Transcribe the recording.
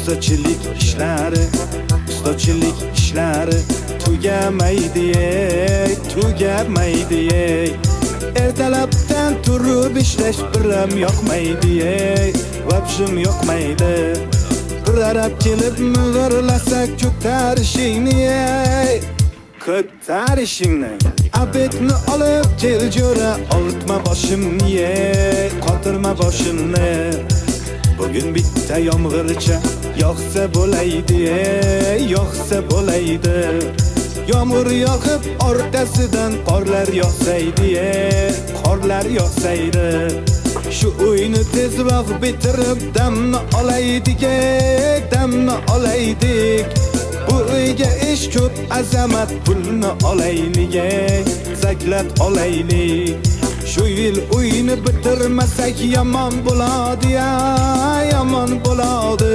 ustachilik ishlari tugamaydi, tugamaydi. Ertalabdan turib ishlash biram yoqmaydi, vobshim yoqmaydi. Bir arab kelib mug'irlasak ko'tarishingni, abetni olib kel jo'ra, oltma boshimni, qotirma boshimni. Bugün bitta yomg'ircha yoqsa bo'laydi, yoqsa bo'laydi. Yomg'ir yoqib orqasidan qorlar yoqsaydi, qorlar yoqsaydi. Shu uyni tezroq bitirib damni olaydik, damni olaydik. Bu uyga ish ko'p, azamat pulni olaylik, zaklat olaylik. Shu yil uyni bitirmasak yomon bo'ladi, yomon bo'ladi.